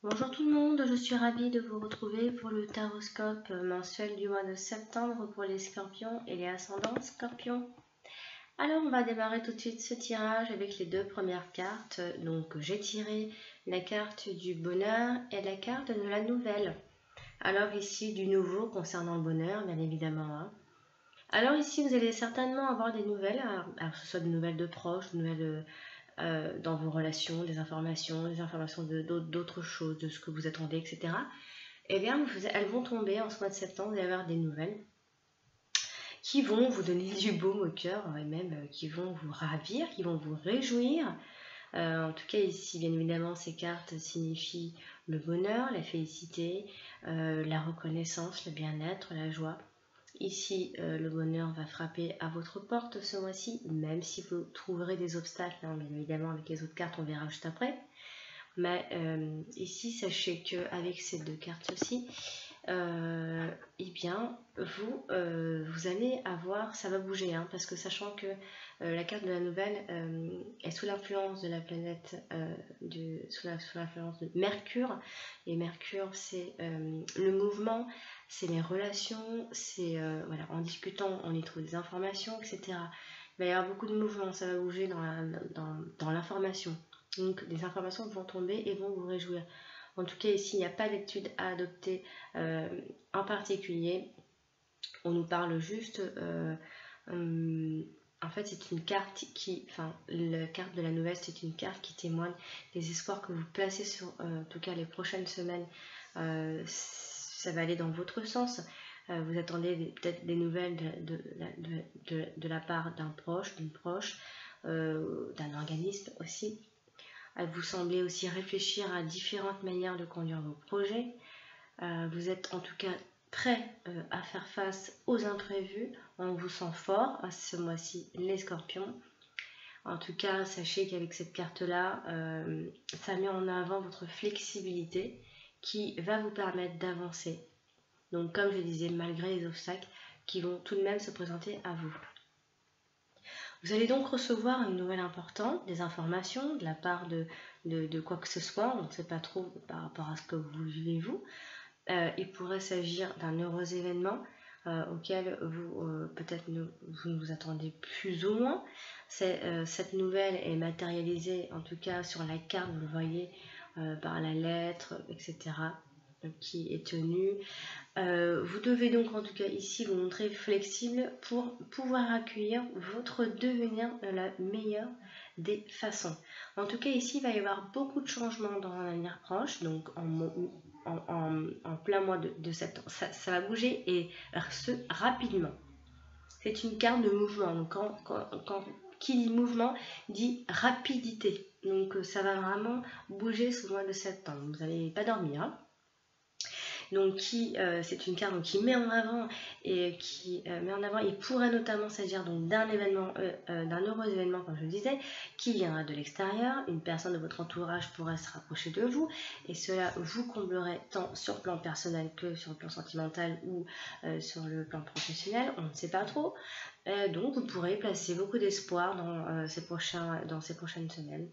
Bonjour tout le monde, je suis ravie de vous retrouver pour le taroscope mensuel du mois de septembre pour les scorpions et les ascendants scorpions. Alors on va démarrer tout de suite ce tirage avec les deux premières cartes. Donc j'ai tiré la carte du bonheur et la carte de la nouvelle. Alors ici du nouveau concernant le bonheur bien évidemment. Alors ici vous allez certainement avoir des nouvelles, alors que ce soit des nouvelles de proches, des nouvelles dans vos relations, des informations d'autres choses, de ce que vous attendez, etc. Eh bien, elles vont tomber en ce mois de septembre, vous allez avoir des nouvelles qui vont vous donner du baume au cœur, et même qui vont vous ravir, qui vont vous réjouir. En tout cas, ici, bien évidemment, ces cartes signifient le bonheur, la félicité, la reconnaissance, le bien-être, la joie. Ici, le bonheur va frapper à votre porte ce mois-ci, même si vous trouverez des obstacles, hein, bien évidemment avec les autres cartes, on verra juste après. Mais ici, sachez qu'avec ces deux cartes-ci, eh bien, vous allez avoir, ça va bouger, hein, parce que sachant que la carte de la nouvelle est sous l'influence de la planète, sous l'influence de Mercure, et Mercure, c'est le mouvement, c'est les relations, c'est voilà, en discutant, on y trouve des informations, etc. Il va y avoir beaucoup de mouvements, ça va bouger dans l'information. Donc des informations vont tomber et vont vous réjouir. En tout cas, ici, il n'y a pas d'étude à adopter en particulier. On nous parle juste... en fait, c'est une carte qui... Enfin, la carte de la nouvelle, c'est une carte qui témoigne des espoirs que vous placez sur... en tout cas, les prochaines semaines. Ça va aller dans votre sens. Vous attendez peut-être des nouvelles de la part d'un proche, d'une proche, d'un organisme aussi. Vous semblez aussi réfléchir à différentes manières de conduire vos projets. Vous êtes en tout cas prêt à faire face aux imprévus. On vous sent fort ce mois-ci, les scorpions. En tout cas, sachez qu'avec cette carte-là, ça met en avant votre flexibilité qui va vous permettre d'avancer. Donc, comme je disais, malgré les obstacles qui vont tout de même se présenter à vous. Vous allez donc recevoir une nouvelle importante, des informations de la part de quoi que ce soit, on ne sait pas trop par rapport à ce que vous vivez vous. Il pourrait s'agir d'un heureux événement auquel peut-être vous ne vous attendez plus ou moins. Cette nouvelle est matérialisée en tout cas sur la carte, vous le voyez, par la lettre, etc. qui est tenue. Vous devez donc en tout cas ici vous montrer flexible pour pouvoir accueillir votre devenir de la meilleure des façons. En tout cas ici il va y avoir beaucoup de changements dans l'avenir proche, donc en plein mois de septembre. Ça va bouger et ce rapidement. C'est une carte de mouvement, donc qui dit mouvement dit rapidité. Donc ça va vraiment bouger ce mois de septembre. Vous n'allez pas dormir, hein. Donc c'est une carte qui met en avant et il pourrait notamment s'agir d'un événement, d'un heureux événement comme je le disais, qui viendra de l'extérieur. Une personne de votre entourage pourrait se rapprocher de vous et cela vous comblerait tant sur le plan personnel que sur le plan sentimental ou sur le plan professionnel, on ne sait pas trop. Donc vous pourrez placer beaucoup d'espoir dans ces prochaines semaines.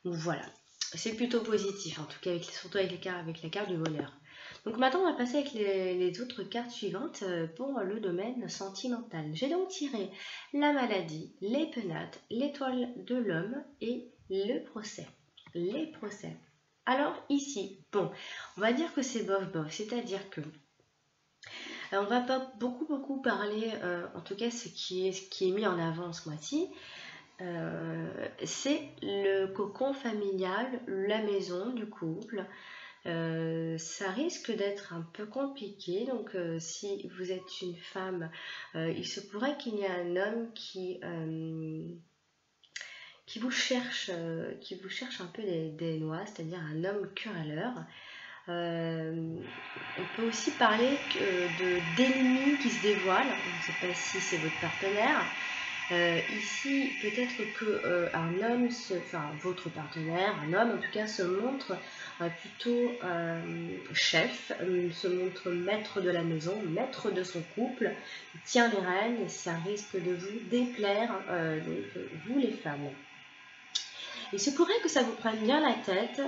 Donc voilà, c'est plutôt positif en tout cas, surtout avec la carte du bonheur. Donc maintenant on va passer avec les autres cartes suivantes pour le domaine sentimental. J'ai donc tiré la maladie, les penates, l'étoile de l'homme et le procès. Les procès. Alors ici, bon, on va dire que c'est bof, c'est-à-dire que on va pas beaucoup parler, en tout cas ce qui est mis en avant ce mois-ci. C'est le cocon familial, la maison du couple. Ça risque d'être un peu compliqué, donc si vous êtes une femme, il se pourrait qu'il y ait un homme qui vous cherche un peu des noix, c'est-à-dire un homme querelleur. On peut aussi parler d'ennemis qui se dévoilent, je ne sais pas si c'est votre partenaire. Ici, peut-être qu'un homme, votre partenaire, un homme en tout cas, se montre plutôt chef, se montre maître de la maison, maître de son couple, il tient les rênes et ça risque de vous déplaire, donc vous les femmes. Il se pourrait que ça vous prenne bien la tête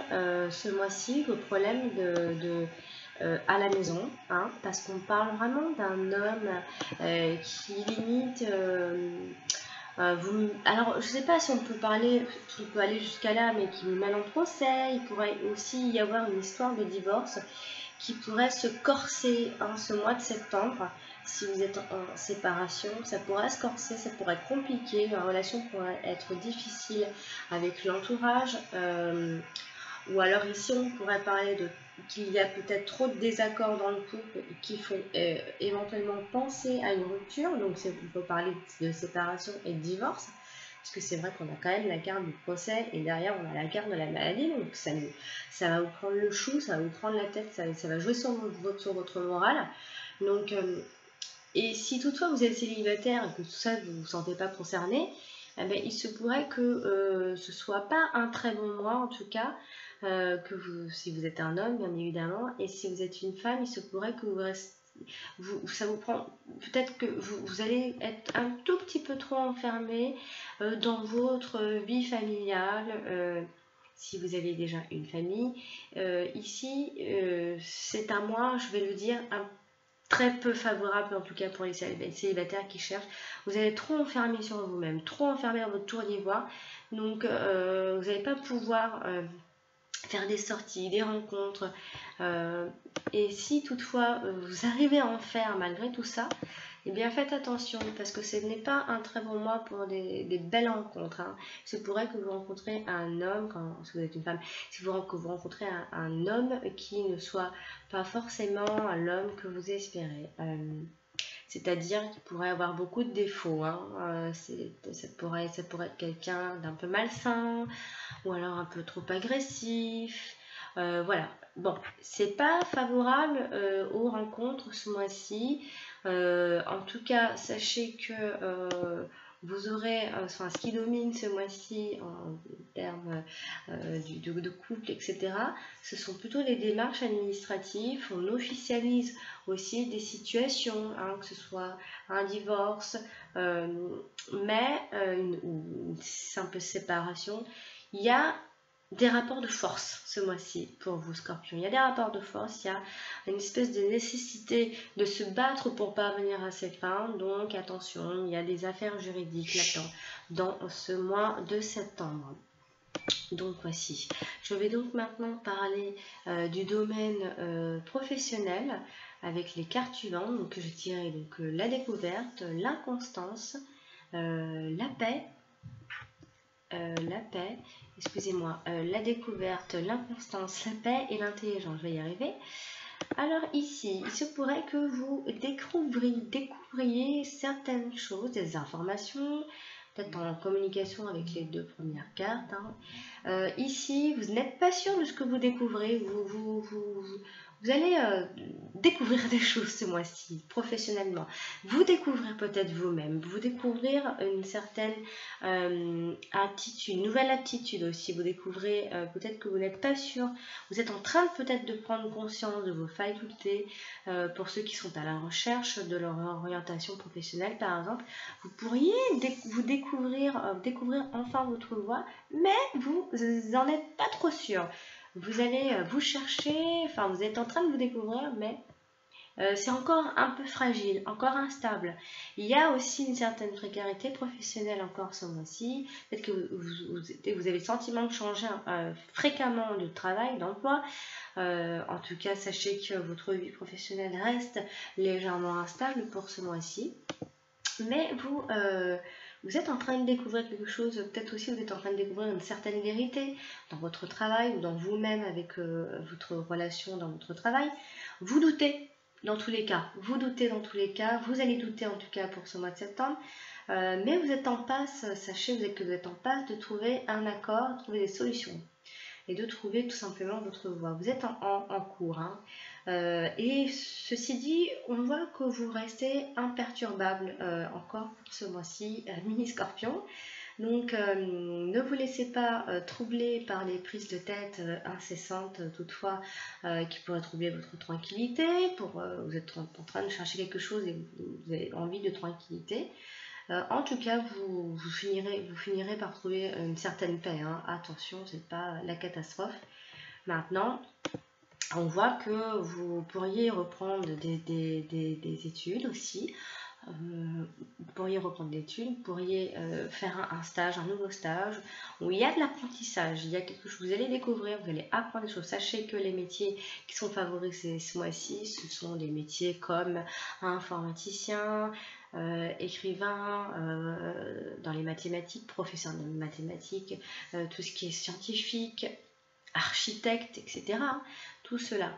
ce mois-ci, vos problèmes à la maison, hein, parce qu'on parle vraiment d'un homme qui limite... alors, je ne sais pas si on peut aller jusqu'à là, mais qui vous mène en procès. Il pourrait aussi y avoir une histoire de divorce qui pourrait se corser ce mois de septembre. Si vous êtes en séparation, ça pourrait se corser, ça pourrait être compliqué, la relation pourrait être difficile avec l'entourage. Ou alors ici, on pourrait parler qu'il y a peut-être trop de désaccords dans le couple qui font éventuellement penser à une rupture. Donc, on peut parler de séparation et de divorce. Parce que c'est vrai qu'on a quand même la carte du procès et derrière, on a la carte de la maladie. Donc, ça va vous prendre le chou, ça va vous prendre la tête, ça va jouer sur votre morale. Donc, et si toutefois vous êtes célibataire et que tout ça, vous ne vous sentez pas concerné, eh bien, il se pourrait que ce ne soit pas un très bon mois en tout cas. Si vous êtes un homme, bien évidemment, et si vous êtes une femme, il se pourrait que ça vous prend, peut-être que vous allez être un tout petit peu trop enfermé dans votre vie familiale, si vous avez déjà une famille. Ici, c'est un mois, je vais le dire, très peu favorable, en tout cas pour les célibataires qui cherchent. Vous allez être trop enfermé sur vous-même, trop enfermé dans votre tour d'ivoire, donc vous n'allez pas pouvoir... faire des sorties, des rencontres, et si toutefois vous arrivez à en faire malgré tout ça, eh bien faites attention parce que ce n'est pas un très bon mois pour des belles rencontres. Hein. Il se pourrait que vous rencontrez un homme, si vous êtes une femme, que vous rencontrez un homme qui ne soit pas forcément l'homme que vous espérez. C'est-à-dire qu'il pourrait avoir beaucoup de défauts. Hein. Ça pourrait être quelqu'un d'un peu malsain, ou alors un peu trop agressif. Voilà. Bon, c'est pas favorable aux rencontres ce mois-ci. En tout cas, sachez que vous aurez, ce qui domine ce mois-ci en termes de couple, etc., ce sont plutôt les démarches administratives. On officialise aussi des situations, hein, que ce soit un divorce, mais une simple séparation. Il y a des rapports de force ce mois-ci pour vous, Scorpions. Il y a des rapports de force, il y a une espèce de nécessité de se battre pour parvenir à cette fin. Donc attention, il y a des affaires juridiques là-dedans dans ce mois de septembre. Donc voici. Je vais donc maintenant parler du domaine professionnel avec les cartes suivantes. Donc je tirerai donc la découverte, l'inconstance, la paix, excusez-moi, la découverte, l'inconstance, la paix et l'intelligence. Je vais y arriver. Alors ici, il se pourrait que vous découvriez certaines choses, des informations, peut-être en communication avec les deux premières cartes. Hein. Ici, vous n'êtes pas sûr de ce que vous découvrez. Vous allez découvrir des choses ce mois-ci, professionnellement. Vous découvrir peut-être vous-même, vous découvrir une certaine attitude, une nouvelle attitude aussi. Vous découvrez peut-être que vous n'êtes pas sûr. Vous êtes en train peut-être de prendre conscience de vos facultés. Pour ceux qui sont à la recherche de leur orientation professionnelle, par exemple, vous pourriez découvrir enfin votre voie, mais vous n'en êtes pas trop sûr. Vous allez vous chercher, enfin vous êtes en train de vous découvrir, mais c'est encore un peu fragile, encore instable. Il y a aussi une certaine précarité professionnelle encore ce mois-ci. Peut-être que vous avez le sentiment de changer fréquemment de travail, d'emploi. En tout cas, sachez que votre vie professionnelle reste légèrement instable pour ce mois-ci. Mais vous êtes en train de découvrir quelque chose, peut-être aussi vous êtes en train de découvrir une certaine vérité dans votre travail ou dans vous-même avec votre relation dans votre travail. Vous doutez dans tous les cas, vous allez douter en tout cas pour ce mois de septembre, mais vous êtes en passe, sachez que vous êtes en passe de trouver un accord, de trouver des solutions et de trouver tout simplement votre voie. Vous êtes en cours. Hein. Et ceci dit, on voit que vous restez imperturbable encore pour ce mois-ci, mini-scorpion. Donc ne vous laissez pas troubler par les prises de tête incessantes toutefois qui pourraient troubler votre tranquillité. Vous êtes en train de chercher quelque chose et vous avez envie de tranquillité. En tout cas, vous finirez par trouver une certaine paix, hein. Attention, c'est pas la catastrophe. Maintenant, on voit que vous pourriez reprendre des études aussi. Vous pourriez reprendre des études, vous pourriez faire un stage, un nouveau stage, où il y a de l'apprentissage, il y a quelque chose, vous allez découvrir, vous allez apprendre des choses. Sachez que les métiers qui sont favorisés ce mois-ci, ce sont des métiers comme informaticien, écrivain, dans les mathématiques, professeur de mathématiques, tout ce qui est scientifique, architecte, etc. Tout cela.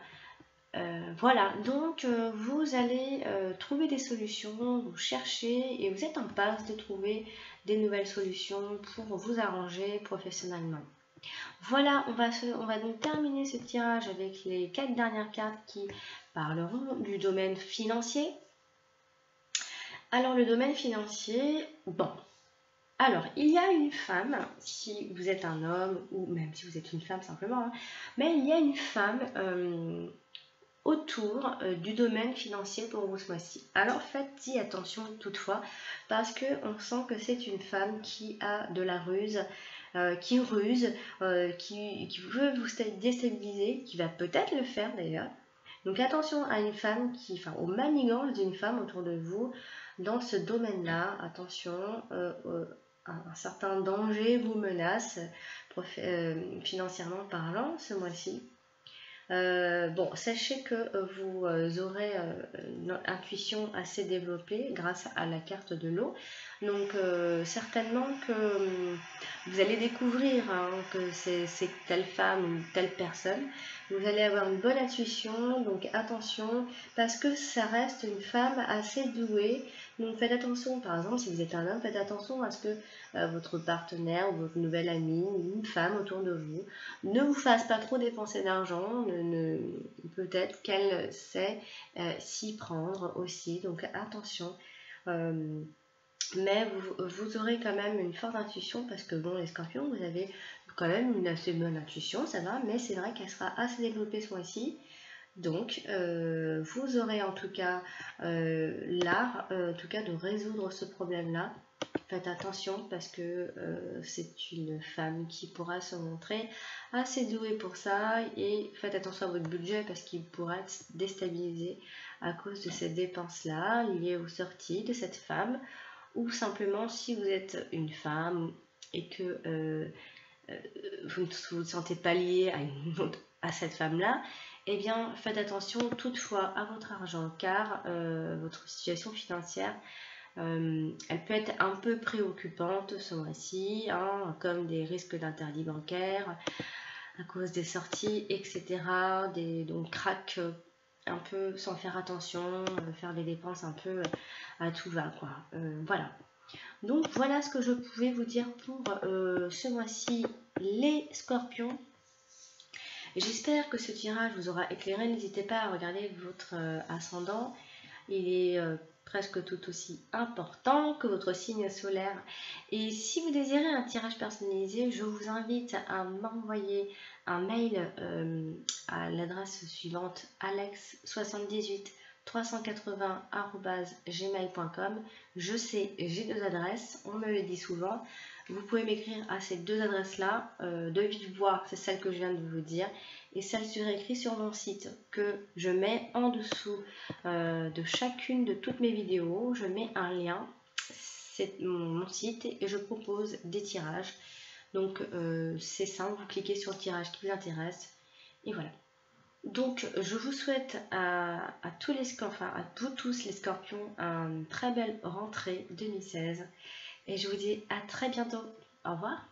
Voilà, donc vous allez trouver des solutions, vous cherchez et vous êtes en passe de trouver des nouvelles solutions pour vous arranger professionnellement. Voilà, on va donc terminer ce tirage avec les 4 dernières cartes qui parleront du domaine financier. Alors le domaine financier, bon. Alors, il y a une femme, si vous êtes un homme ou même si vous êtes une femme simplement, hein, mais il y a une femme autour du domaine financier pour vous ce mois-ci. Alors faites-y attention toutefois parce qu'on sent que c'est une femme qui a de la ruse, qui ruse, qui veut vous déstabiliser, qui va peut-être le faire d'ailleurs. Donc attention à une femme enfin aux manigances d'une femme autour de vous dans ce domaine-là. Attention, un certain danger vous menace financièrement parlant ce mois-ci. Bon, sachez que vous aurez une intuition assez développée grâce à la carte de l'eau. Donc certainement que vous allez découvrir que c'est telle femme ou telle personne. Vous allez avoir une bonne intuition, donc attention, parce que ça reste une femme assez douée. Donc faites attention, par exemple, si vous êtes un homme, faites attention à ce que votre partenaire ou votre nouvelle amie ou une femme autour de vous ne vous fasse pas trop dépenser d'argent. Peut-être qu'elle sait s'y prendre aussi, donc attention. Mais vous aurez quand même une forte intuition parce que bon, les scorpions, vous avez quand même une assez bonne intuition, ça va, mais c'est vrai qu'elle sera assez développée ce mois-ci. Donc, vous aurez en tout cas l'art en tout cas de résoudre ce problème-là. Faites attention parce que c'est une femme qui pourra se montrer assez douée pour ça et faites attention à votre budget parce qu'il pourra être déstabilisé à cause de ces dépenses-là liées aux sorties de cette femme ou simplement si vous êtes une femme et que vous ne vous sentez pas lié à cette femme-là, eh bien faites attention toutefois à votre argent car votre situation financière elle peut être un peu préoccupante ce mois-ci, hein, comme des risques d'interdit bancaire à cause des sorties, etc. Donc crack un peu sans faire attention, faire des dépenses un peu à tout va, quoi. Voilà. Donc voilà ce que je pouvais vous dire pour ce mois-ci, les scorpions. J'espère que ce tirage vous aura éclairé. N'hésitez pas à regarder votre ascendant. Il est presque tout aussi important que votre signe solaire. Et si vous désirez un tirage personnalisé, je vous invite à m'envoyer un mail à l'adresse suivante alex78 380@gmail.com. Je sais, j'ai 2 adresses, on me le dit souvent. Vous pouvez m'écrire à ces 2 adresses-là, de vive voix, c'est celle que je viens de vous dire, et celle écrite sur mon site que je mets en dessous de chacune de toutes mes vidéos. Je mets un lien, c'est mon site et je propose des tirages. Donc c'est simple, vous cliquez sur le tirage qui vous intéresse et voilà. Donc je vous souhaite à tous les à vous tous les scorpions une très belle rentrée 2016 et je vous dis à très bientôt. Au revoir.